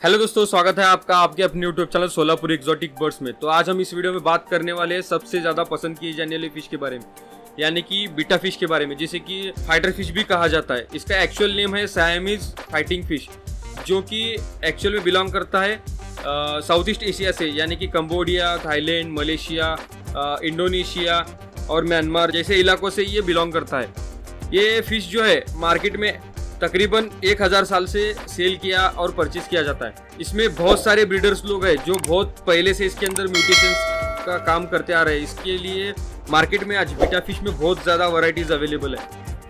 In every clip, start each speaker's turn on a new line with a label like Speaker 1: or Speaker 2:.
Speaker 1: Hello दोस्तों, स्वागत है आपका आपके अपने YouTube channel Solapur exotic birds में। तो आज हम इस वीडियो में बात करने वाले हैं सबसे ज़्यादा पसंद किए जाने वाले फिश के बारे में, यानी कि बीटा फिश के बारे में, जिसे कि फाइटर फिश भी कहा जाता है। इसका एक्चुअल नेम है सायमीज फाइटिंग फिश, जो कि एक्चुअल में बिलोंग करता है साउथ ईस्ट एशिया से, यानी कि कंबोडिया, थाईलैंड, मलेशिया, इंडोनेशिया और म्यांमार जैसे इलाकों से ये बिलोंग करता है। ये फिश जो है मार्केट में तकरीबन 1000 साल से सेल किया और परचेज किया जाता है। इसमें बहुत सारे ब्रीडर्स लोग हैं जो बहुत पहले से इसके अंदर म्यूटेशंस का काम करते आ रहे हैं। इसके लिए मार्केट में आज बीटा फिश में बहुत ज़्यादा वैरायटीज़ अवेलेबल है,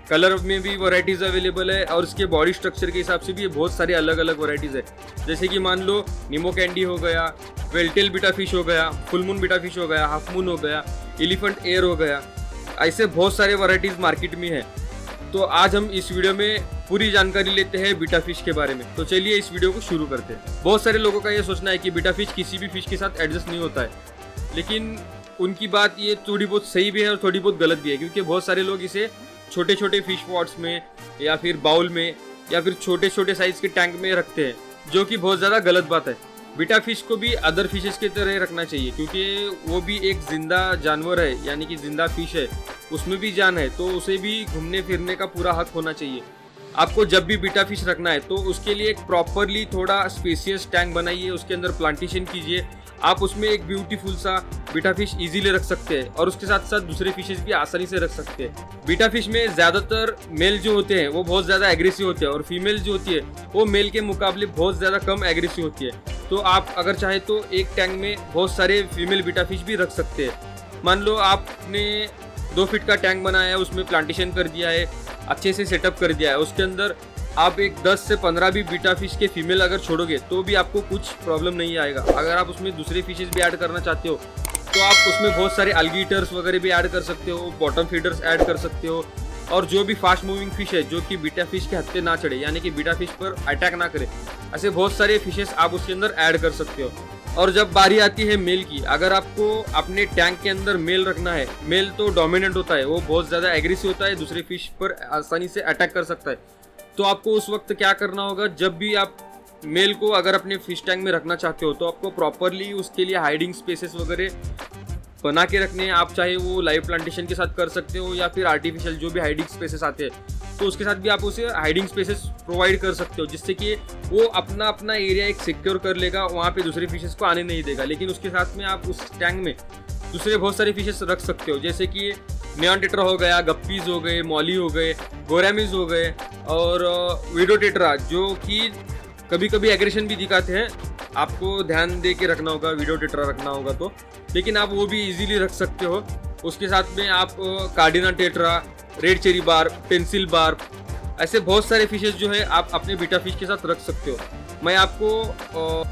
Speaker 1: कलर में भी वैरायटीज़ अवेलेबल है और इसके बॉडी स्ट्रक्चर के हिसाब से भी बहुत सारे अलग अलग वैरायटीज़ है। जैसे कि मान लो नीमो कैंडी हो गया, वेलटेल बीटा फिश हो गया, फुल मून बीटा फिश हो गया, हाफ मून हो गया, एलिफेंट एयर हो गया, ऐसे बहुत सारे वैरायटीज़ मार्केट में है। तो आज हम इस वीडियो में पूरी जानकारी लेते हैं बीटा फिश के बारे में। तो चलिए इस वीडियो को शुरू करते हैं। बहुत सारे लोगों का ये सोचना है कि बीटा फिश किसी भी फिश के साथ एडजस्ट नहीं होता है, लेकिन उनकी बात ये थोड़ी बहुत सही भी है और थोड़ी बहुत गलत भी है, क्योंकि बहुत सारे लोग इसे छोटे छोटे फिश पॉट्स में या फिर बाउल में या फिर छोटे छोटे साइज के टैंक में रखते हैं, जो कि बहुत ज़्यादा गलत बात है। बीटा फिश को भी अदर फिशेस की तरह रखना चाहिए, क्योंकि वो भी एक जिंदा जानवर है, यानी कि जिंदा फिश है, उसमें भी जान है, तो उसे भी घूमने फिरने का पूरा हक होना चाहिए। आपको जब भी बीटा फिश रखना है तो उसके लिए एक प्रॉपरली थोड़ा स्पेसियस टैंक बनाइए, उसके अंदर प्लांटेशन कीजिए। आप उसमें एक ब्यूटीफुल सा बीटा फिश इजीली रख सकते हैं और उसके साथ साथ दूसरे फिशेस भी आसानी से रख सकते हैं। बीटा फिश में ज़्यादातर मेल जो होते हैं वो बहुत ज़्यादा एग्रेसिव होते हैं और फीमेल जो होती है वो मेल के मुकाबले बहुत ज़्यादा कम एग्रेसिव होती है। तो आप अगर चाहे तो एक टैंक में बहुत सारे फीमेल बीटा फिश भी रख सकते हैं। मान लो आपने 2 फीट का टैंक बनाया है, उसमें प्लांटेशन कर दिया है, अच्छे से सेटअप कर दिया है, उसके अंदर आप एक 10 से 15 भी बीटा फिश के फीमेल अगर छोड़ोगे तो भी आपको कुछ प्रॉब्लम नहीं आएगा। अगर आप उसमें दूसरे फिशेस भी ऐड करना चाहते हो तो आप उसमें बहुत सारे अल्गेटर्स वगैरह भी ऐड कर सकते हो, बॉटम फीडर्स ऐड कर सकते हो, और जो भी फास्ट मूविंग फिश है जो कि बीटा फिश के हत्थे ना चढ़े, यानी कि बीटा फिश पर अटैक ना करे, ऐसे बहुत सारे फिशेस आप उसके अंदर ऐड कर सकते हो। और जब बारी आती है मेल की, अगर आपको अपने टैंक के अंदर मेल रखना है, मेल तो डोमिनेंट होता है, वो बहुत ज़्यादा एग्रेसिव होता है, दूसरे फिश पर आसानी से अटैक कर सकता है। तो आपको उस वक्त क्या करना होगा, जब भी आप मेल को अगर अपने फिश टैंक में रखना चाहते हो तो आपको प्रॉपरली उसके लिए हाइडिंग स्पेसेस वगैरह बना के रखने हैं। आप चाहे वो लाइव प्लांटेशन के साथ कर सकते हो या फिर आर्टिफिशियल जो भी हाइडिंग स्पेसेस आते हैं तो उसके साथ भी आप उसे हाइडिंग स्पेसेस प्रोवाइड कर सकते हो, जिससे कि वो अपना अपना एरिया एक सिक्योर कर लेगा, वहाँ पे दूसरे फिशेस को आने नहीं देगा। लेकिन उसके साथ में आप उस टैंक में दूसरे बहुत सारे फिशेस रख सकते हो, जैसे कि नियॉन टेट्रा हो गया, गप्पीज हो गए, मॉली हो गए, गोरामीज हो गए और विडो टेट्रा, जो कि कभी कभी एग्रेशन भी दिखाते हैं। आपको ध्यान दे के रखना होगा, विडो टेट्रा रखना होगा तो, लेकिन आप वो भी इजीली रख सकते हो। उसके साथ में आप कार्डिना टेट्रा, रेड चेरी बार, पेंसिल बार, ऐसे बहुत सारे फिशेस जो है आप अपने बीटा फिश के साथ रख सकते हो। मैं आपको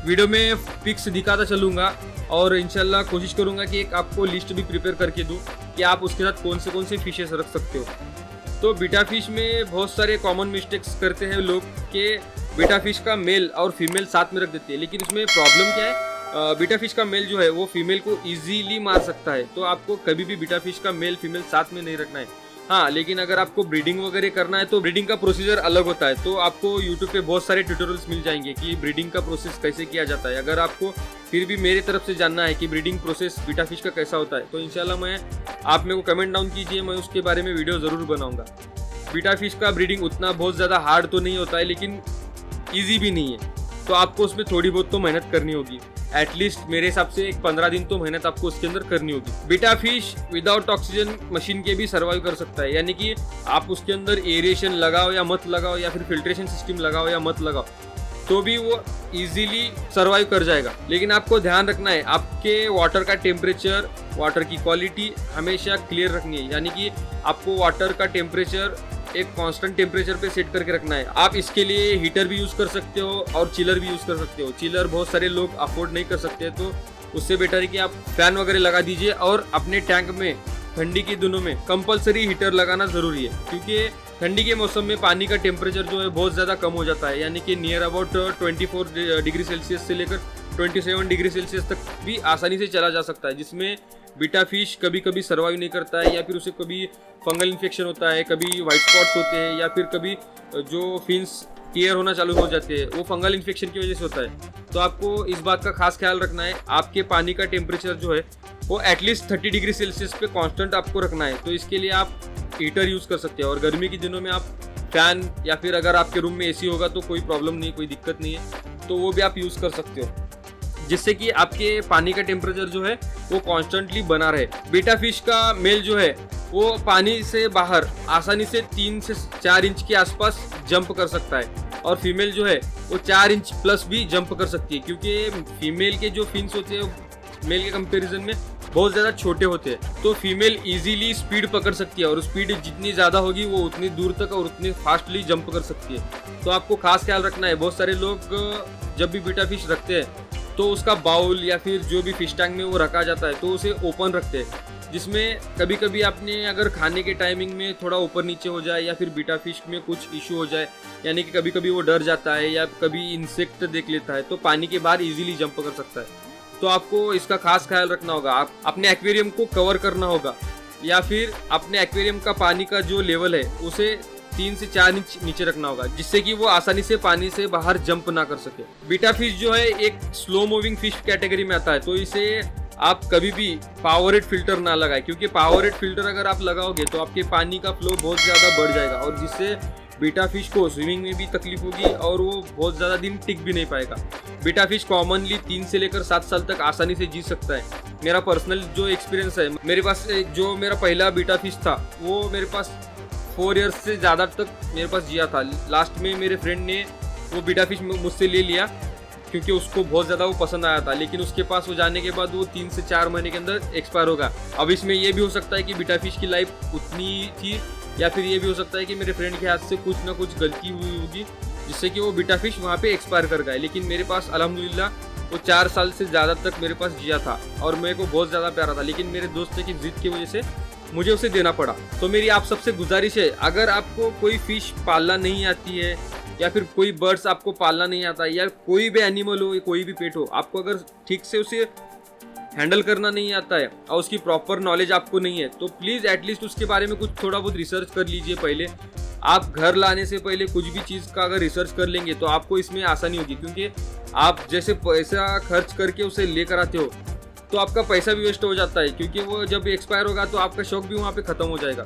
Speaker 1: वीडियो में पिक्स दिखाता चलूँगा और इंशाल्लाह कोशिश करूँगा कि एक आपको लिस्ट भी प्रिपेयर करके दूँ कि आप उसके साथ कौन से फिशेस रख सकते हो। तो बीटा फिश में बहुत सारे कॉमन मिस्टेक्स करते हैं लोग कि बीटा फिश का मेल और फीमेल साथ में रख देते हैं, लेकिन इसमें प्रॉब्लम क्या है, बीटा फिश का मेल जो है वो फीमेल को इजीली मार सकता है। तो आपको कभी भी बीटा फिश का मेल फीमेल साथ में नहीं रखना है। हाँ, लेकिन अगर आपको ब्रीडिंग वगैरह करना है तो ब्रीडिंग का प्रोसीजर अलग होता है। तो आपको यूट्यूब पे बहुत सारे ट्यूटोरियल्स मिल जाएंगे कि ब्रीडिंग का प्रोसेस कैसे किया जाता है। अगर आपको फिर भी मेरे तरफ से जानना है कि ब्रीडिंग प्रोसेस बीटा फिश का कैसा होता है तो इंशाल्लाह आप मेरे को कमेंट डाउन कीजिए, मैं उसके बारे में वीडियो ज़रूर बनाऊँगा। बीटा फिश का ब्रीडिंग उतना बहुत ज़्यादा हार्ड तो नहीं होता है, लेकिन ईजी भी नहीं है, तो आपको उसमें थोड़ी बहुत तो मेहनत करनी होगी। एटलीस्ट मेरे हिसाब से एक 15 दिन तो मेहनत आपको उसके अंदर करनी होगी। Betta fish without oxygen machine के भी सर्वाइव कर सकता है, यानी कि आप उसके अंदर एरिएशन लगाओ या मत लगाओ या फिर फिल्ट्रेशन सिस्टम लगाओ या मत लगाओ तो भी वो इजीली सर्वाइव कर जाएगा। लेकिन आपको ध्यान रखना है, आपके वाटर का टेम्परेचर, वाटर की क्वालिटी हमेशा क्लियर रखनी है, यानी कि आपको वाटर का टेम्परेचर एक कांस्टेंट टेम्परेचर पे सेट करके रखना है। आप इसके लिए हीटर भी यूज़ कर सकते हो और चिलर भी यूज़ कर सकते हो। चिलर बहुत सारे लोग अफोर्ड नहीं कर सकते, तो उससे बेटर है कि आप फैन वगैरह लगा दीजिए। और अपने टैंक में ठंडी के दिनों में कंपलसरी हीटर लगाना ज़रूरी है, क्योंकि ठंडी के मौसम में पानी का टेम्परेचर जो है बहुत ज़्यादा कम हो जाता है, यानी कि नियर अबाउट 24 डिग्री सेल्सियस से लेकर 27 डिग्री सेल्सियस तक भी आसानी से चला जा सकता है, जिसमें बीटा फिश कभी कभी सर्वाइव नहीं करता है, या फिर उसे कभी फंगल इन्फेक्शन होता है, कभी वाइट स्पॉट्स होते हैं, या फिर कभी जो फिन्स टीयर होना चालू हो जाते हैं, वो फंगल इन्फेक्शन की वजह से होता है। तो आपको इस बात का खास ख्याल रखना है, आपके पानी का टेम्परेचर जो है वो एटलीस्ट 30 डिग्री सेल्सियस पे कांस्टेंट आपको रखना है। तो इसके लिए आप हीटर यूज़ कर सकते हैं, और गर्मी के दिनों में आप फैन या फिर अगर आपके रूम में एसी होगा तो कोई प्रॉब्लम नहीं, कोई दिक्कत नहीं है, तो वो भी आप यूज़ कर सकते हो, जिससे कि आपके पानी का टेम्परेचर जो है वो कॉन्स्टेंटली बना रहे। बीटा फिश का मेल जो है वो पानी से बाहर आसानी से 3 से 4 इंच के आसपास जंप कर सकता है, और फीमेल जो है वो 4 इंच प्लस भी जंप कर सकती है, क्योंकि फीमेल के जो फिन्स होते हैं मेल के कंपैरिजन में बहुत ज़्यादा छोटे होते हैं। तो फीमेल इजीली स्पीड पकड़ सकती है, और स्पीड जितनी ज़्यादा होगी वो उतनी दूर तक और उतनी फास्टली जंप कर सकती है। तो आपको खास ख्याल रखना है। बहुत सारे लोग जब भी बीटा फिश रखते हैं तो उसका बाउल या फिर जो भी फिश टैंक में वो रखा जाता है तो उसे ओपन रखते हैं, जिसमें कभी कभी आपने अगर खाने के टाइमिंग में थोड़ा ऊपर नीचे हो जाए या फिर बीटा फिश में कुछ इशू हो जाए, यानी कि कभी कभी वो डर जाता है या कभी इंसेक्ट देख लेता है, तो पानी के बाहर इजीली जंप कर सकता है। तो आपको इसका खास ख्याल रखना होगा। आप अपने एक्वेरियम को कवर करना होगा, या फिर अपने एक्वेरियम का पानी का जो लेवल है उसे 3 से 4 इंच नीचे रखना होगा, जिससे कि वो आसानी से पानी से बाहर जंप ना कर सके। बीटा फिश जो है एक स्लो मूविंग फिश कैटेगरी में आता है, तो इसे आप कभी भी पावरेड फिल्टर ना लगाए, क्योंकि पावरेड फिल्टर अगर आप लगाओगे तो आपके पानी का फ्लो बहुत ज़्यादा बढ़ जाएगा, और जिससे बीटा फिश को स्विमिंग में भी तकलीफ होगी और वो बहुत ज़्यादा दिन टिक भी नहीं पाएगा। बीटा फिश कॉमनली 3 से लेकर 7 साल तक आसानी से जी सकता है। मेरा पर्सनल जो एक्सपीरियंस है, मेरे पास जो मेरा पहला बीटा फिश था वो मेरे पास 4 इयर्स से ज़्यादा तक मेरे पास जिया था। लास्ट में मेरे फ्रेंड ने वो बीटा फिश मुझसे ले लिया, क्योंकि उसको बहुत ज़्यादा वो पसंद आया था, लेकिन उसके पास वो जाने के बाद वो 3 से 4 महीने के अंदर एक्सपायर होगा। अब इसमें ये भी हो सकता है कि बीटा फिश की लाइफ उतनी थी, या फिर ये भी हो सकता है कि मेरे फ्रेंड के हाथ से कुछ ना कुछ गलती हुई होगी जिससे कि वो बीटा फिश वहाँ पे एक्सपायर कर गए। लेकिन मेरे पास अल्हम्दुलिल्लाह वो 4 साल से ज़्यादा तक मेरे पास जिया था, और मेरे को बहुत ज़्यादा प्यारा था, लेकिन मेरे दोस्त की जिद की वजह से मुझे उसे देना पड़ा। तो मेरी आप सबसे गुजारिश है, अगर आपको कोई फिश पालना नहीं आती है या फिर कोई बर्ड्स आपको पालना नहीं आता, या कोई भी एनिमल हो, कोई भी पेट हो, आपको अगर ठीक से उसे हैंडल करना नहीं आता है और उसकी प्रॉपर नॉलेज आपको नहीं है, तो प्लीज़ एटलीस्ट उसके बारे में कुछ थोड़ा बहुत रिसर्च कर लीजिए पहले। आप घर लाने से पहले कुछ भी चीज़ का अगर रिसर्च कर लेंगे तो आपको इसमें आसानी होगी, क्योंकि आप जैसे पैसा खर्च करके उसे लेकर आते हो तो आपका पैसा भी वेस्ट हो जाता है, क्योंकि वो जब एक्सपायर होगा तो आपका शौक भी वहाँ पे ख़त्म हो जाएगा।